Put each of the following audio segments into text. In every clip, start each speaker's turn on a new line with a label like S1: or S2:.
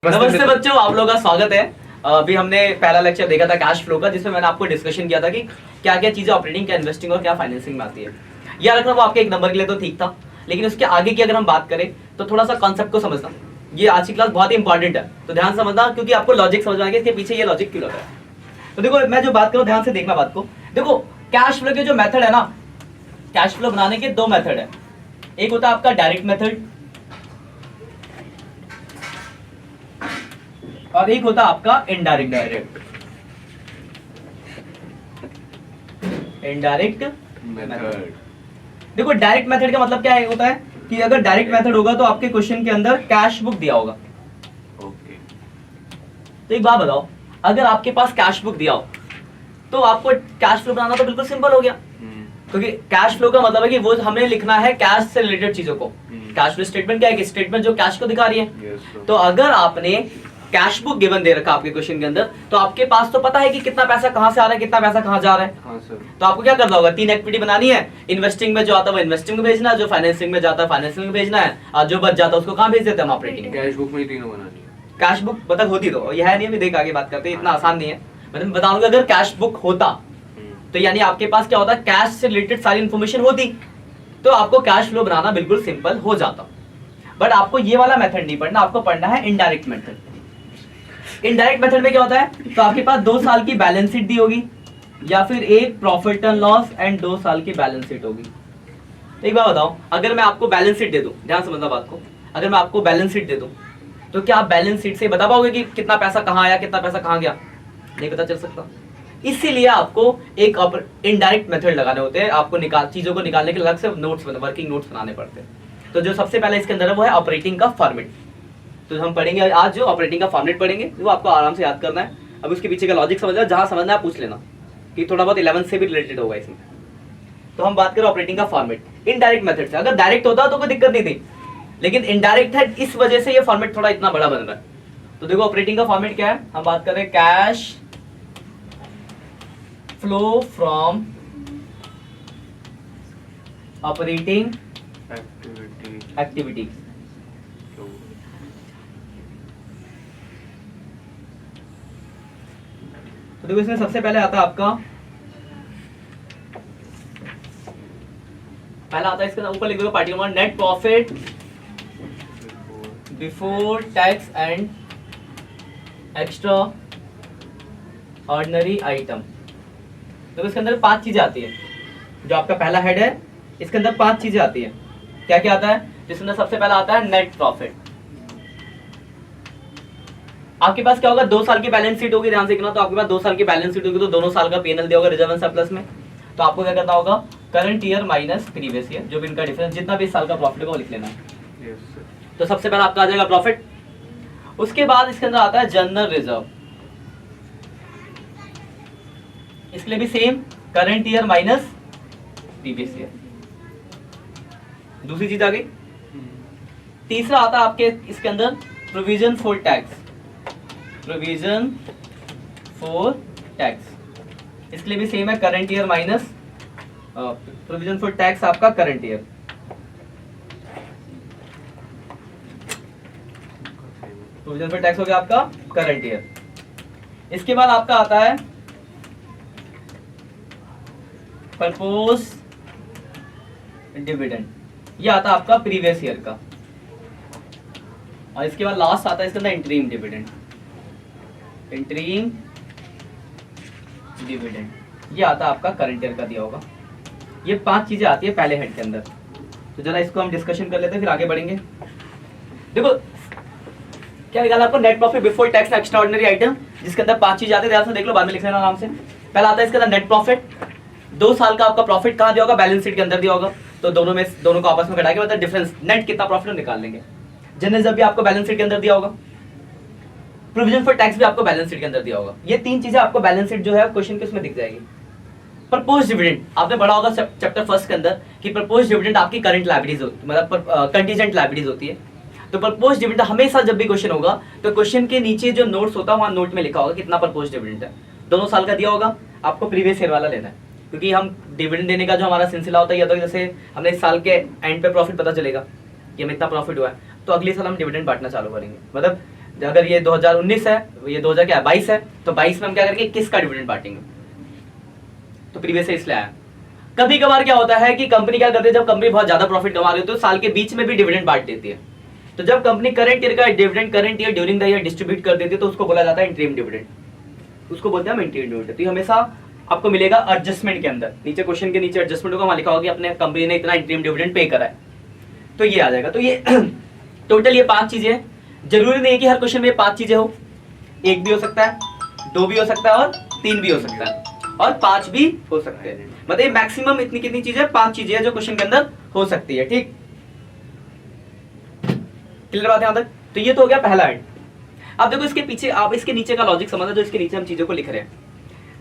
S1: नमस्ते बच्चों, आप लोगों का स्वागत है। अभी हमने पहला लेक्चर देखा था कैश फ्लो का, जिसमें मैंने आपको डिस्कशन किया था कि क्या क्या चीजें ऑपरेटिंग, क्या इन्वेस्टिंग और क्या फाइनेंसिंग में आती है। याद रखना, वो आपके एक नंबर के लिए तो ठीक था, लेकिन उसके आगे की अगर हम बात करें तो थोड़ा सा कॉन्सेप्ट को समझना। ये आज की क्लास बहुत ही इंपॉर्टेंट है, तो ध्यान समझना, क्योंकि आपको लॉजिक समझ आएगा इसके पीछे ये लॉजिक क्यों लग रहा है। तो देखो, मैं जो बात करूँ ध्यान से देखना बात को। देखो, कैश फ्लो के जो मेथड है ना, कैश फ्लो बनाने के दो मेथड है। एक होता है आपका डायरेक्ट मेथड और एक होता है आपका इनडायरेक्ट मेथड। देखो, डायरेक्ट मेथड का मतलब क्या होता है कि अगर डायरेक्ट मेथड होगा तो आपके क्वेश्चन के अंदर कैश बुक दिया होगा। ओके, तो एक बात बताओ, अगर आपके पास कैश बुक दिया हो तो आपको कैश फ्लो बनाना तो बिल्कुल सिंपल हो गया, क्योंकि कैश फ्लो का मतलब है कि वो हमें लिखना है कैश से रिलेटेड चीजों को। कैश फ्लो स्टेटमेंट क्या है कि स्टेटमेंट जो कैश को दिखा रही है। तो अगर आपने कैश बुक गिवन दे रखा आपके क्वेश्चन के अंदर, तो आपके पास तो पता है कि कितना पैसा कहां से आ रहा है, कितना पैसा कहां जा रहा है। हाँ सर। तो आपको क्या करना होगा, तीन एक्टिविटी बनानी है। इन्वेस्टिंग में जो आता है वो इन्वेस्टिंग में भेजना है, जो फाइनेंसिंग में जाता है फाइनेंसिंग में भेजना है, और जो बच जाता है उसको कहां भेज देते हैं हम, ऑपरेटिंग। कैश बुक में तीनों बनानी है। कैश बुक मतलब होती तो यह है नहीं, अभी देख आगे बात करते हैं, इतना आसान नहीं है। मतलब बताऊंगा, अगर कैश बुक होता तो यानी आपके पास क्या होता, कैश से रिलेटेड सारी इंफॉर्मेशन होती, तो आपको कैश फ्लो बनाना बिल्कुल सिंपल हो जाता। बट आपको ये वाला मेथड नहीं पढ़ना, आपको पढ़ना है इनडायरेक्ट मेथड। इनडायरेक्ट मेथड में क्या होता है, तो आपके पास 2 साल की बैलेंस शीट दी होगी, या फिर एक प्रॉफिट एंड लॉस एंड 2 साल की बैलेंस शीट होगी। तो एक बात बताओ, अगर मैं आपको बैलेंस शीट दे दूं, ध्यान समझना बात को, अगर मैं आपको बैलेंस शीट दे दूं तो क्या आप बैलेंस शीट से बता पाओगे कि कितना पैसा कहां आया, कितना पैसा कहां गया? नहीं पता चल सकता। इसीलिए आपको एक इनडायरेक्ट मेथड लगाने होते हैं, आपको चीजों को निकालने के अलग से नोट्स वर्किंग नोट्स बनाने पड़ते हैं। तो जो सबसे पहले इसके अंदर है वो है ऑपरेटिंग का फॉर्मेट। तो हम पढ़ेंगे आज, जो ऑपरेटिंग का फॉर्मेट पढ़ेंगे, वो आपको आराम से याद करना है। अब उसके पीछे का लॉजिक समझना, जहां समझना है पूछ लेना, कि थोड़ा बहुत 11 से भी रिलेटेड होगा इसमें। तो हम बात करें ऑपरेटिंग का फॉर्मेट इनडायरेक्ट मेथड से। अगर डायरेक्ट होता तो कोई दिक्कत नहीं थी, लेकिन इनडायरेक्ट है, इस वजह से ये फॉर्मेट थोड़ा इतना बड़ा बन रहा है। तो देखो, ऑपरेटिंग का फॉर्मेट क्या है, हम बात करें cash flow from operating activity. तो देखो, इसमें सबसे पहले आता है आपका, पहला आता है इसके ऊपर लिख दो party number, net profit before tax and extra ordinary item. तो इसके अंदर 5 चीजें आती है। जो आपका पहला हेड है, इसके अंदर 5 चीजें आती है। क्या क्या आता है? जिसके अंदर सबसे पहला आता है नेट प्रॉफिट। आपके पास क्या होगा, 2 साल की बैलेंस शीट होगी, ध्यान से देखना। तो आपके पास 2 साल की बैलेंस शीट होगी, तो दोनों साल का पीएनएल दिया होगा रिजर्व एंड सरप्लस में। तो आपको क्या करना होगा, current year minus previous year, जो भी इनका डिफरेंस, जितना भी इस साल का प्रॉफिट होगा वो लिख लेना है। तो सबसे पहला आपका आ जाएगा प्रॉफिट। उसके बाद इसके अंदर आता है जनरल रिजर्व, इसके लिए भी same, current year minus previous year. दूसरी चीज आ गई। तीसरा आता है आपके इसके अंदर provision for tax, provision for tax, इसके लिए भी सेम है, current year minus provision for tax आपका current year. Provision for tax हो गया आपका करंट ईयर। इसके बाद आपका आता है प्रपोज डिविडेंड, ये आता है आपका प्रीवियस ईयर का। और इसके बाद लास्ट आता है इसके अंदर इंटरिम डिविडेंड, इंटरिम डिविडेंड, ये आता है आपका करंट ईयर का दिया होगा। ये 5 चीजें आती है पहले हेड के अंदर। तो जरा इसको हम डिस्कशन कर लेते हैं, फिर आगे बढ़ेंगे। देखो क्या निकाला आपको, net profit before tax extra ordinary item, जिसके अंदर 5 चीजें आती है, ध्यान से देख लो, बाद में लिख लेना आराम से। पहला आता है इसके अंदर नेट प्रॉफिट। 2 साल का आपका प्रॉफिट कहां दिया होगा, बैलेंस शीट के अंदर दिया होगा। तो दोनों को आपस में घटा के मतलब डिफरेंस, नेट कितना प्रॉफिट निकाल लेंगे। जनरल रिजर्व भी आपको बैलेंस शीट के अंदर दिया होगा, प्रोविजन फॉर टैक्स भी आपको बैलेंस शीट के अंदर दिया होगा। ये 3 चीजें आपको बैलेंस शीट जो है क्वेश्चन के उसमें दिख जाएगी। प्रपोज डिविडेंड आपने पढ़ा होगा चैप्टर फर्स्ट के अंदर कि प्रपोज डिविडेंड आपकी करंट लायबिलिटीज होती है, मतलब कंटीजेंट लायबिलिटीज होती है। तो प्रपोज डिविडेंड हमेशा जब भी क्वेश्चन होगा तो क्वेश्चन के नीचे जो नोट्स होता है वहां नोट में लिखा होगा कितना प्रपोज डिविडेंड है। दोनों साल का दिया होगा, आपको प्रीवियस ईयर वाला लेना है, क्योंकि हम डिविडेंड देने का जो हमारा सिलसिला होता है, या तो जैसे हमने इस साल के एंड पे प्रॉफिट पता चलेगा कि हमें इतना प्रॉफिट हुआ है, तो अगले साल हम डिविडेंड बांटना चालू करेंगे। मतलब अगर ये 2019 है, ये 2022 है, तो 22 में हम क्या करेंगे, 21 का डिविडेंड बांटेंगे, तो प्रीवियस से इसलिए आया। कभी कभार क्या होता है कि कंपनी क्या करती है, जब कंपनी बहुत ज्यादा प्रॉफिट कमा रही है तो साल के बीच में भी डिविडेंड बांट देती है। तो जब कंपनी करंट ईयर का dividend current year during the year distribute कर देती है तो उसको बोला जाता है इंटरिम डिविडेंड, उसको बोलते हैं हम इंटरिम डिविडेंड। तो ये हमेशा आपको मिलेगा एडजस्टमेंट के अंदर, नीचे क्वेश्चन के नीचे एडजस्टमेंट को लिखा होगा कि अपने कंपनी ने इतना इंटरिम डिविडेंड पे करा है, तो ये आ जाएगा। तो ये टोटल ये 5 चीजें हैं। जरूरी नहीं है कि हर क्वेश्चन में 5 चीजें हो, 1 भी हो सकता है, 2 भी हो सकता है और 3 भी हो सकता है और 5 भी हो सकते हैं। मतलब मैक्सिमम इतनी कितनी चीजें, 5 चीजें हैं जो क्वेश्चन के अंदर हो सकती है। ठीक, क्लियर बात है यहां तक? तो ये तो हो गया पहला एंड। अब देखो इसके पीछे, आप इसके नीचे का लॉजिक समझो, जो इसके नीचे हम चीजों को लिख रहे हैं।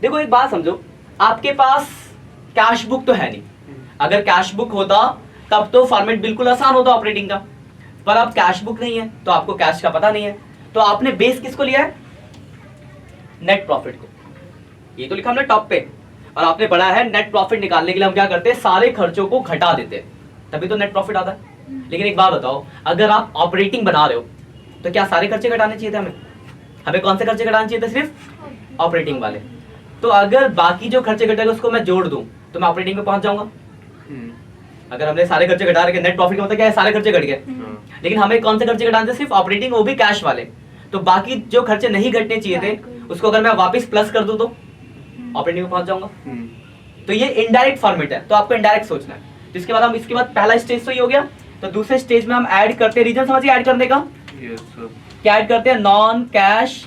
S1: देखो एक बात समझो, आपके पास कैश बुक तो है नहीं, अगर कैश बुक होता तब तो फॉर्मेट बिल्कुल आसान होता ऑपरेटिंग का, पर अब कैश बुक नहीं है तो आपको कैश का पता नहीं है, तो आपने बेस किसको लिया है, नेट प्रॉफिट को। ये तो लिखा हमने टॉप पे, और आपने पढ़ा है नेट प्रॉफिट निकालने के लिए हम क्या करते हैं, सारे खर्चों को घटा देते हैं, तभी तो नेट प्रॉफिट आता है। लेकिन एक बात बताओ, अगर आप ऑपरेटिंग बना रहे हो तो क्या सारे खर्चे घटाने चाहिए थे हमें? हमें कौन से खर्चे घटाने चाहिए थे, सिर्फ ऑपरेटिंग वाले। तो अगर बाकी जो खर्चे घटेगा उसको मैं जोड़ दूं तो मैं ऑपरेटिंग में पहुंच जाऊंगा। अगर हमने सारे खर्चे घटा रखे, नेट प्रॉफिट का मतलब क्या है, सारे खर्चे घट गए, लेकिन हमें कौन से खर्चे घटाने थे, सिर्फ ऑपरेटिंग, वो भी कैश वाले। तो बाकी जो खर्चे नहीं घटने चाहिए थे उसको अगर मैं वापस प्लस कर दूं तो ऑपरेटिंग में पहुंच जाऊंगा। तो ये इनडायरेक्ट फॉर्मेट है, तो आपको इनडायरेक्ट सोचना है। तो इसके बाद हम, इसके बाद पहला स्टेज तो ये हो गया, तो दूसरे स्टेज में हम ऐड करते हैं, रीजन समझिए ऐड करने का। क्या ऐड करते हैं, non cash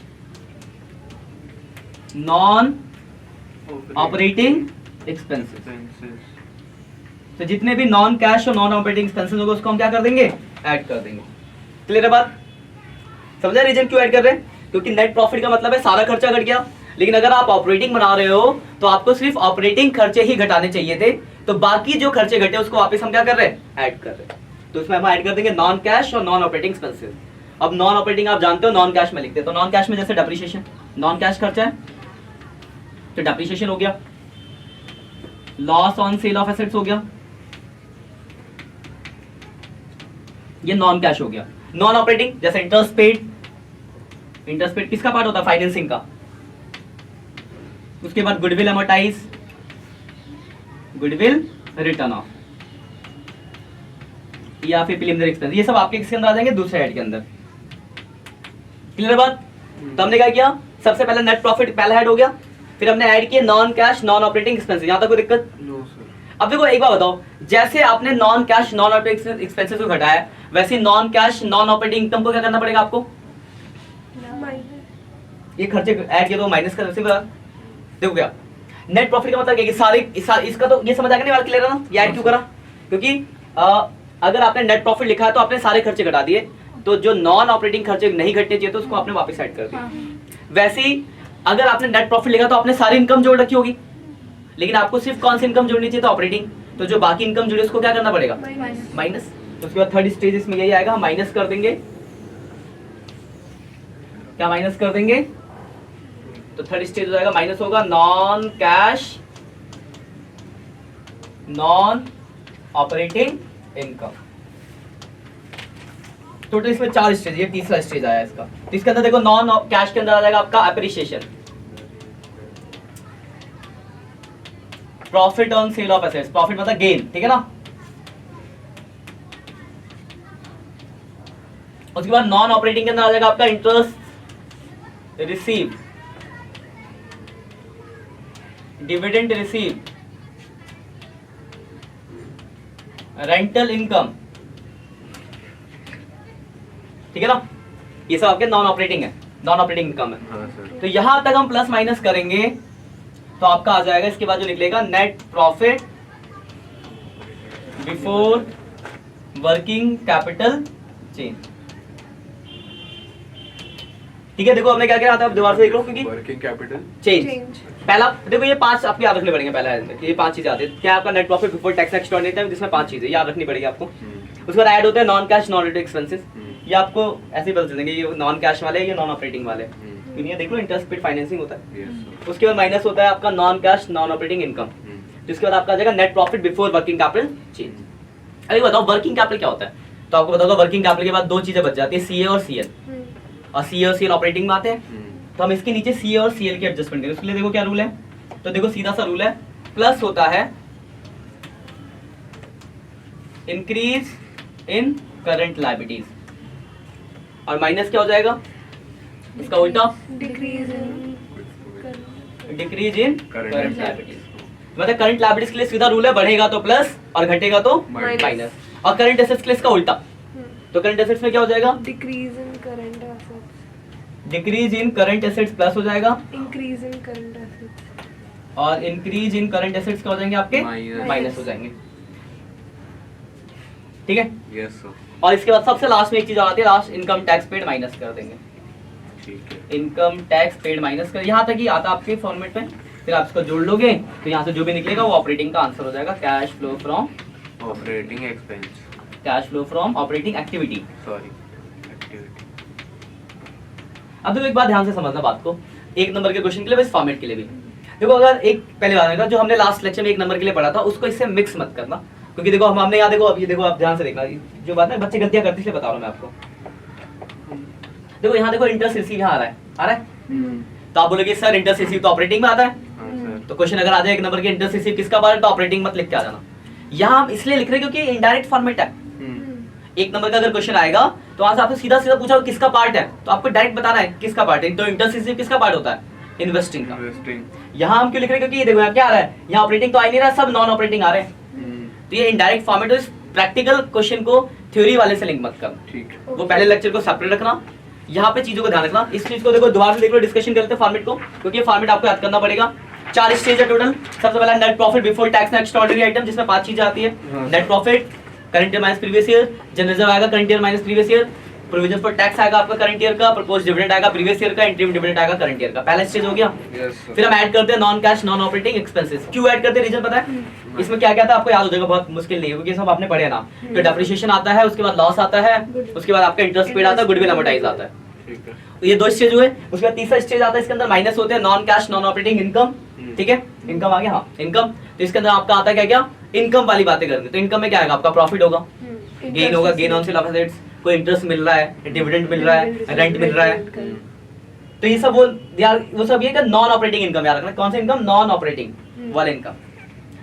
S1: non operating expenses. तो जितने भी नॉन कैश और नॉन ऑपरेटिंग एक्सपेंसेस होंगे उसको हम क्या कर देंगे, ऐड कर देंगे। क्लियर है बात? समझा रीजन क्यों ऐड कर रहे हैं? क्योंकि नेट प्रॉफिट का मतलब है सारा खर्चा घट गया, लेकिन अगर आप ऑपरेटिंग बना रहे हो तो आपको सिर्फ ऑपरेटिंग खर्चे ही घटाने चाहिए थे, तो बाकी जो खर्चे घटे उसको वापस हम क्या कर रहे हैं, ऐड कर रहे हैं। तो इसमें हम ऐड कर देंगे नॉन कैश और नॉन ऑपरेटिंग एक्सपेंसेस। अब नॉन ऑपरेटिंग आप जानते हो, नॉन कैश में लिखते हैं, तो नॉन कैश में जैसे डेप्रिसिएशन, नॉन कैश खर्चा है तो डेप्रिसिएशन हो गया, loss on sale of assets हो गया, ये नॉन कैश हो गया। नॉन ऑपरेटिंग जैसे इंटरेस्ट पेड, इंटरेस्ट पेड किसका पार्ट होता है, फाइनेंसिंग का। उसके बाद goodwill amortise, goodwill return of, या फिर प्रीलिमिनरी एक्सपेंस, ये सब आपके किसके अंदर आ जाएंगे, दूसरे हेड के अंदर। क्लियर बात? तो हमने क्या किया, सबसे पहले नेट प्रॉफिट पहला हेड हो गया, फिर हमने ऐड किए non cash non operating expenses. यहां तक कोई दिक्कत? No sir. अब देखो एक बात बताओ, जैसे आपने non cash non operating expenses को घटाया, वैसे non cash non operating income को क्या करना पड़ेगा आपको, ये खर्चे ऐड किए तो माइनस कर सकते। देखो क्या नेट प्रॉफिट का मतलब क्या, कि सारे इसका तो ये समझ आ गया नहीं वाला, क्लियर है ना? ये ऐड क्यों करा, क्योंकि अगर आपने नेट प्रॉफिट लिखा है तो आपने सारे खर्चे घटा दिए, तो जो नॉन ऑपरेटिंग खर्चे नहीं घटने चाहिए तो उसको आपने वापस ऐड कर दिया। वैसे ही अगर आपने नेट प्रॉफिट लिखा तो आपने सारी इनकम जोड़ रखी होगी, लेकिन आपको सिर्फ कौन सी इनकम जोड़नी चाहिए, तो ऑपरेटिंग। तो जो बाकी इनकम जुड़ी उसको क्या करना पड़ेगा, माइनस। तो उसके बाद थर्ड स्टेज इसमें यही आएगा, माइनस कर देंगे, क्या माइनस कर देंगे, तो थर्ड स्टेज हो जाएगा, माइनस होगा non cash non operating income. Total इसमें 4 स्टेज, ये तीसरा स्टेज आया इसका। तो इसके अंदर देखो नॉन कैश के अंदर आ जाएगा आपका appreciation, profit on sale of assets, profit मतलब गेन, ठीक है ना। उसके बाद नॉन ऑपरेटिंग के अंदर आ जाएगा आपका interest receive, dividend receive, rental income, ठीक है ना। ये सब आपके नॉन ऑपरेटिंग है, नॉन ऑपरेटिंग इनकम है। हाँ, तो यहां तक हम प्लस माइनस करेंगे तो आपका आ जाएगा, इसके बाद जो निकलेगा net profit before working capital change. ठीक है, देखो हमने क्या किया था, अब दोबारा से देख लो, क्योंकि
S2: वर्किंग कैपिटल
S1: चेंज पहला, देखो ये 5 आपको याद रखनी पड़ेंगे। पहला है ये 5 चीजें आती है, क्या आपका net profit before tax extraordinary, जिसमें 5 चीजें याद रखनी पड़ेगी आपको। उसके बाद ऐड होते हैं non cash non operating expenses, ये आपको ऐसे ही बता देंगे, ये नॉन कैश वाले, ये नॉन ऑपरेटिंग वाले। ये देख लो इंटरेस्ट पेड फाइनेंसिंग होता है। उसके बाद माइनस होता है आपका non cash non operating income, जिसके बाद आपका आ जाएगा net profit before working capital change. अरे बताओ वर्किंग कैपिटल क्या होता है, तो आपको बताऊंगा वर्किंग कैपिटल के बाद 2 चीजें बच जाती है, सीए और सीएल। और सी और सी एल ऑपरेटिंग में आते हैं, तो हम इसके नीचे सी और सी एल की एडजस्टमेंट करें। उसके लिए देखो क्या रूल है, तो देखो सीधा सा रूल है, प्लस होता है इंक्रीज इन करंट लायबिलिटीज और माइनस क्या हो जाएगा इसका उल्टा, डिक्रीज इन करंट लायबिलिटीज। मतलब करंट लायबिलिटीज के लिए सीधा रूल है, बढ़ेगा तो प्लस और घटेगा तो माइनस, और करंट एसेट्स के लिए इसका उल्टा। तो करंट एसेट्स में क्या हो जाएगा, decrease in current assets plus हो जाएगा, इंक्रीज इन करंट एसेट्स, और इंक्रीज इन करंट एसेट्स क्या हो जाएंगे आपके, माइनस हो जाएंगे। ठीक है,
S2: यस सर।
S1: और इसके बाद सबसे लास्ट में एक चीज आती है, last income tax paid minus कर देंगे।
S2: ठीक है,
S1: इनकम टैक्स पेड माइनस कर, यहाँ तक ही आता आपके फॉर्मेट में, फिर आप इसको जोड़ लोगे तो यहाँ से जो भी निकलेगा वो ऑपरेटिंग का आंसर हो जाएगा, cash flow from
S2: operating expense,
S1: cash flow from operating activity,
S2: sorry activity.
S1: अब देखो एक बात ध्यान से समझना बात को, एक नंबर के क्वेश्चन के लिए, इस फॉर्मेट के लिए भी देखो, अगर एक पहले बात है जो हमने लास्ट लेक्चर में एक नंबर के लिए पढ़ा था उसको इससे मिक्स मत करना, क्योंकि देखो हमने यहाँ देखो, अभी देखो आप ध्यान से देखना, जो बात है बच्चे गलतियां करते इसलिए बता रहा हूँ मैं आपको। देखो यहाँ देखो इंटरेस्ट रिसीव यहाँ आ रहा है, तो आप बोलोगे सर इंटरेस्ट रिसीव तो ऑपरेटिंग में आता है, तो क्वेश्चन अगर आ जाए एक नंबर के इंटरेस्ट रिसीव किसका पार्ट है तो ऑपरेटिंग मत लिख के आ जाना। यहाँ हम इसलिए लिख रहे हैं क्योंकि इनडायरेक्ट फॉर्मेट है, एक नंबर का अगर क्वेश्चन आएगा तो वहां से आपसे सीधा सीधा पूछा किसका पार्ट है, तो आपको डायरेक्ट बताना है किसका पार्ट है। तो इंटरेस्ट रिसीव किसका पार्ट होता है, इन्वेस्टिंग का। यहाँ हम क्यों लिख रहे हैं, क्योंकि ये देखो यहाँ क्या आ रहा है, यहाँ ऑपरेटिंग तो आ नहीं रहा, सब नॉन ऑपरेटिंग आ रहे हैं, तो ये इनडायरेक्ट फॉर्मेट है। प्रैक्टिकल क्वेश्चन को थ्योरी वाले से लिंक मत करना, ठीक है, वो पहले लेक्चर को सेपरेट रखना, यहाँ पे चीजों को ध्यान रखना। इस चीज को देखो दोबारा से देख लो, डिस्कशन करते हैं फॉर्मेट को, क्योंकि ये फॉर्मेट आपको याद करना पड़ेगा। 4 स्टेज है टोटल। सबसे पहला net profit before tax and extraordinary item, जिसमें 5 चीजें आती है, net profit, current year minus previous year, general reserve आएगा current year minus previous year, provision for tax आएगा आपका करंट ईयर का, प्रपोज्ड डिविडेंड आएगा प्रीवियस ईयर का, इंटरिम डिविडेंड आएगा करंट ईयर का। पहला स्टेज हो गया। फिर हम ऐड करते हैं non cash non operating expenses. क्यों ऐड करते हैं, रीजन पता है? इसमें क्या क्या था आपको याद हो जाएगा, बहुत मुश्किल नहीं है क्योंकि सब आपने पढ़े ना। तो डेप्रिसिएशन आता है, उसके बाद लॉस आता है, उसके बाद आपका इंटरेस्ट पेड आता है, गुडविल अमोर्टाइज आता है। तो ये 2 स्टेज हुए। उसके बाद तीसरा स्टेज आता है, इसके अंदर माइनस होते हैं non cash non operating income. ठीक है, इनकम आ गया, हाँ इनकम। तो इसके अंदर आपका आता है क्या क्या, इनकम वाली बातें करनी। तो इनकम में क्या आएगा, आपका प्रॉफिट होगा, गेन होगा, gain on sale of assets, कोई इंटरेस्ट मिल रहा है, डिविडेंड मिल रहा है, रेंट मिल रहा है। तो ये सब वो सब ये नॉन ऑपरेटिंग इनकम याद रखना। कौन सा इनकम, नॉन ऑपरेटिंग वाला इनकम।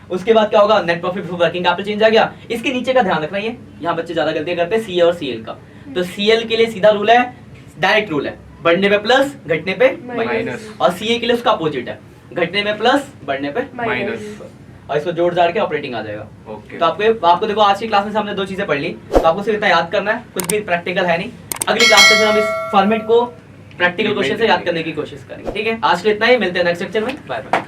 S1: उसके बाद क्या होगा, net profit before working capital change आ गया। इसके नीचे का ध्यान रखना, ये यहाँ बच्चे ज्यादा गलतियां करते हैं, सी और सीएल का। तो सीएल के लिए सीधा रूल है, डायरेक्ट रूल है, बढ़ने पे प्लस घटने पे माइनस, और सीए के लिए उसका अपोजिट है, घटने में प्लस बढ़ने पे माइनस, और इसको जोड़ जाड़ के ऑपरेटिंग आ जाएगा। तो आपको देखो आज की क्लास में हमने 2 चीजें पढ़ ली, तो आपको सिर्फ इतना याद करना है, कुछ भी प्रैक्टिकल है नहीं। अगली क्लास में हम इस फॉर्मेट को प्रैक्टिकल क्वेश्चन से याद करने की कोशिश करेंगे। ठीक है, आज के लिए इतना ही, मिलते हैं नेक्स्ट लेक्चर में, बाय बाय।